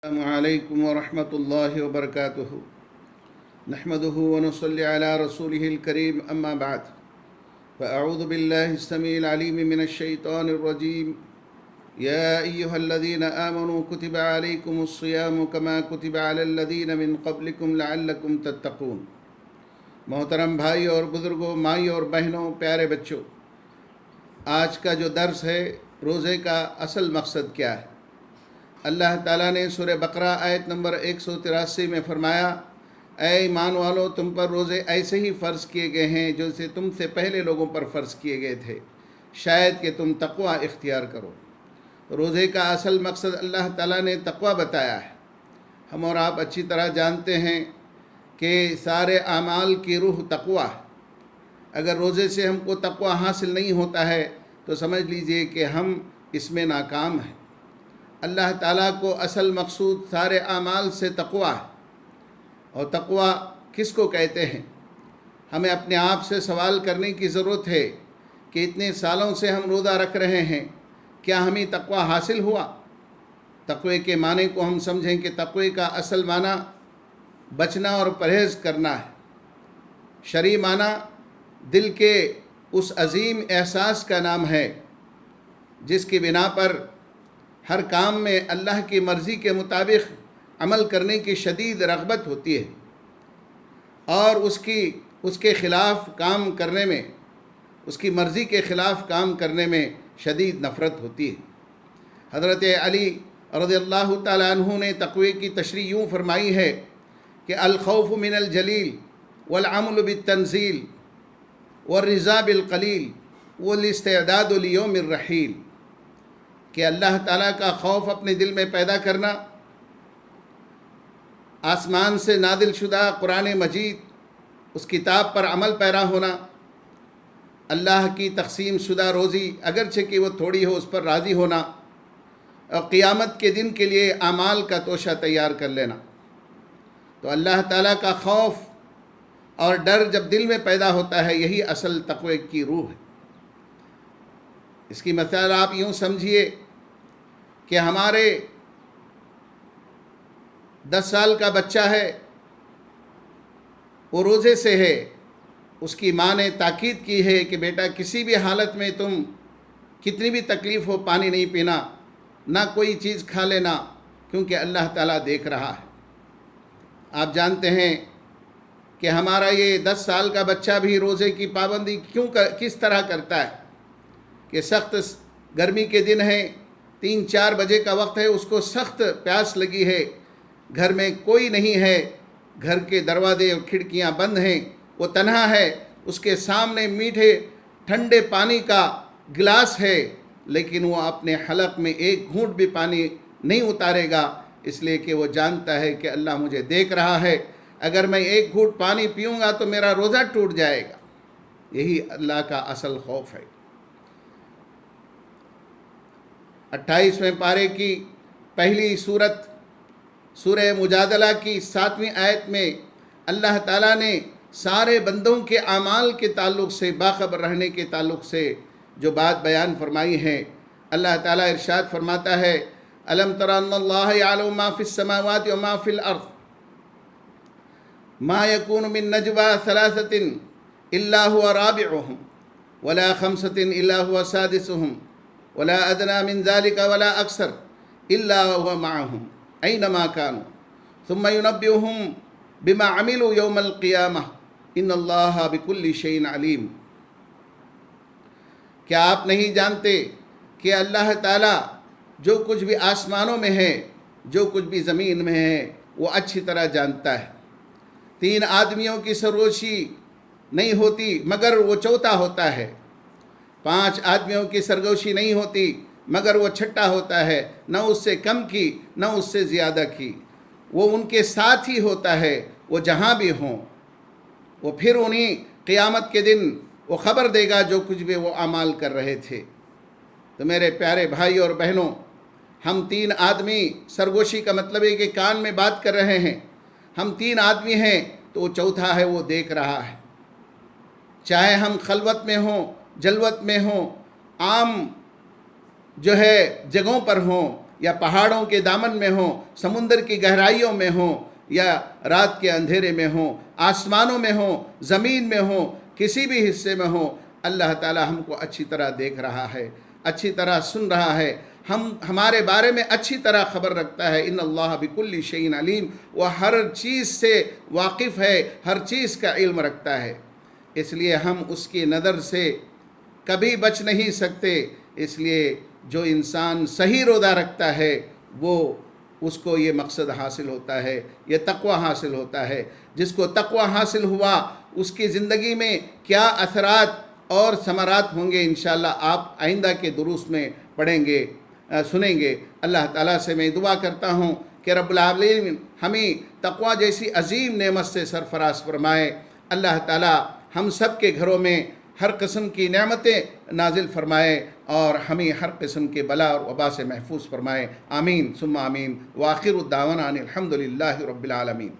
السلام علیکم ورحمۃ اللہ وبرکاتہ نحمده ونصلي على رسوله الكريم اما بعد فاعوذ بالله السميع العليم من الشيطان الرجيم يا ايها الذين آمنوا كتب عليكم الصيام كما كتب على الذين من قبلكم لعلكم تتقون۔ محترم بھائی اور بزرگوں، مائی اور بہنوں، پیارے بچوں، آج کا جو درس ہے روزے کا اصل مقصد کیا ہے؟ اللہ تعالیٰ نے سورہ بقرہ آیت نمبر 183 میں فرمایا، اے ایمان والو، تم پر روزے ایسے ہی فرض کیے گئے ہیں جیسے تم سے پہلے لوگوں پر فرض کیے گئے تھے، شاید کہ تم تقوی اختیار کرو۔ روزے کا اصل مقصد اللہ تعالیٰ نے تقوی بتایا ہے۔ ہم اور آپ اچھی طرح جانتے ہیں کہ سارے اعمال کی روح تقوی ہے۔ اگر روزے سے ہم کو تقوی حاصل نہیں ہوتا ہے تو سمجھ لیجئے کہ ہم اس میں ناکام ہیں۔ اللہ تعالیٰ کو اصل مقصود سارے اعمال سے تقوی ہے۔ اور تقوی کس کو کہتے ہیں؟ ہمیں اپنے آپ سے سوال کرنے کی ضرورت ہے کہ اتنے سالوں سے ہم روزہ رکھ رہے ہیں، کیا ہمیں تقوی حاصل ہوا؟ تقوی کے معنی کو ہم سمجھیں کہ تقوی کا اصل معنی بچنا اور پرہیز کرنا ہے۔ شرعی معنی دل کے اس عظیم احساس کا نام ہے جس کی بنا پر ہر کام میں اللہ کی مرضی کے مطابق عمل کرنے کی شدید رغبت ہوتی ہے اور اس کے خلاف کام کرنے میں، اس کی مرضی کے خلاف کام کرنے میں شدید نفرت ہوتی ہے۔ حضرت علی رضی اللہ تعالیٰ عنہ نے تقوی کی تشریح یوں فرمائی ہے کہ الخوف من الجلیل والعمل بالتنزیل والرضا بالقلیل والاستعداد لیوم الرحیل، کہ اللہ تعالیٰ کا خوف اپنے دل میں پیدا کرنا، آسمان سے نازل شدہ قرآن مجید، اس کتاب پر عمل پیرا ہونا، اللہ کی تقسیم شدہ روزی اگرچہ کہ وہ تھوڑی ہو اس پر راضی ہونا، اور قیامت کے دن کے لیے اعمال کا توشہ تیار کر لینا۔ تو اللہ تعالیٰ کا خوف اور ڈر جب دل میں پیدا ہوتا ہے، یہی اصل تقوی کی روح ہے۔ اس کی مثال آپ یوں سمجھیے کہ ہمارے 10 سال کا بچہ ہے، وہ روزے سے ہے، اس کی ماں نے تاکید کی ہے کہ بیٹا کسی بھی حالت میں تم کتنی بھی تکلیف ہو پانی نہیں پینا، نہ کوئی چیز کھا لینا، کیونکہ اللہ تعالیٰ دیکھ رہا ہے۔ آپ جانتے ہیں کہ ہمارا یہ 10 سال کا بچہ بھی روزے کی پابندی کس طرح کرتا ہے کہ سخت گرمی کے دن ہیں، 3-4 بجے کا وقت ہے، اس کو سخت پیاس لگی ہے، گھر میں کوئی نہیں ہے، گھر کے دروازے اور کھڑکیاں بند ہیں، وہ تنہا ہے، اس کے سامنے میٹھے ٹھنڈے پانی کا گلاس ہے، لیکن وہ اپنے حلق میں ایک گھونٹ بھی پانی نہیں اتارے گا، اس لیے کہ وہ جانتا ہے کہ اللہ مجھے دیکھ رہا ہے، اگر میں ایک گھونٹ پانی پیوں گا تو میرا روزہ ٹوٹ جائے گا۔ یہی اللہ کا اصل خوف ہے۔ 28ویں پارے کی پہلی سورت سورہ مجادلہ کی 7ویں آیت میں اللہ تعالیٰ نے سارے بندوں کے اعمال کے تعلق سے، باخبر رہنے کے تعلق سے جو بات بیان فرمائی ہے، اللہ تعالیٰ ارشاد فرماتا ہے، الم تر ان اللہ یعلم ما فی السماوات وما فی الارض ما یکون من نجوى ثلاثة الا هو رابعهم ولا خمسة الا هو سادسهم ولا ادنى من ذلك ولا اکثر الا هو معهم اینما كانوا ثم ينبئهم بما عملوا يوم القیامہ ان اللہ بكل شیء علیم۔ کیا آپ نہیں جانتے کہ اللہ تعالیٰ جو کچھ بھی آسمانوں میں ہے، جو کچھ بھی زمین میں ہے، وہ اچھی طرح جانتا ہے۔ 3 آدمیوں کی سرگوشی نہیں ہوتی مگر وہ چوتھا ہوتا ہے، 5 آدمیوں کی سرگوشی نہیں ہوتی مگر وہ چھٹا ہوتا ہے، نہ اس سے کم کی نہ اس سے زیادہ کی، وہ ان کے ساتھ ہی ہوتا ہے، وہ جہاں بھی ہوں، وہ پھر انہیں قیامت کے دن وہ خبر دے گا جو کچھ بھی وہ اعمال کر رہے تھے۔ تو میرے پیارے بھائی اور بہنوں، ہم 3 آدمی، سرگوشی کا مطلب ہے کہ کان میں بات کر رہے ہیں، ہم 3 آدمی ہیں تو وہ چوتھا ہے، وہ دیکھ رہا ہے۔ چاہے ہم خلوت میں ہوں، جلوت میں ہوں، عام جو ہے جگہوں پر ہوں، یا پہاڑوں کے دامن میں ہوں، سمندر کی گہرائیوں میں ہوں، یا رات کے اندھیرے میں ہوں، آسمانوں میں ہوں، زمین میں ہوں، کسی بھی حصے میں ہوں، اللہ تعالی ہم کو اچھی طرح دیکھ رہا ہے، اچھی طرح سن رہا ہے، ہمارے بارے میں اچھی طرح خبر رکھتا ہے۔ ان اللہ بکل شیء علیم، وہ ہر چیز سے واقف ہے، ہر چیز کا علم رکھتا ہے، اس لیے ہم اس کی نظر سے کبھی بچ نہیں سکتے۔ اس لیے جو انسان صحیح روزہ رکھتا ہے وہ اس کو یہ مقصد حاصل ہوتا ہے، یہ تقوی حاصل ہوتا ہے۔ جس کو تقوی حاصل ہوا اس کی زندگی میں کیا اثرات اور ثمرات ہوں گے، انشاءاللہ آپ آئندہ کے دروس میں پڑھیں گے، سنیں گے۔ اللہ تعالیٰ سے میں دعا کرتا ہوں کہ رب العالمین ہمیں تقوی جیسی عظیم نعمت سے سرفراز فرمائے۔ اللہ تعالیٰ ہم سب کے گھروں میں ہر قسم کی نعمتیں نازل فرمائے اور ہمیں ہر قسم کے بلا اور وبا سے محفوظ فرمائے۔ آمین ثم آمین۔ وآخر الدعوانا ان الحمد للہ رب العالمین۔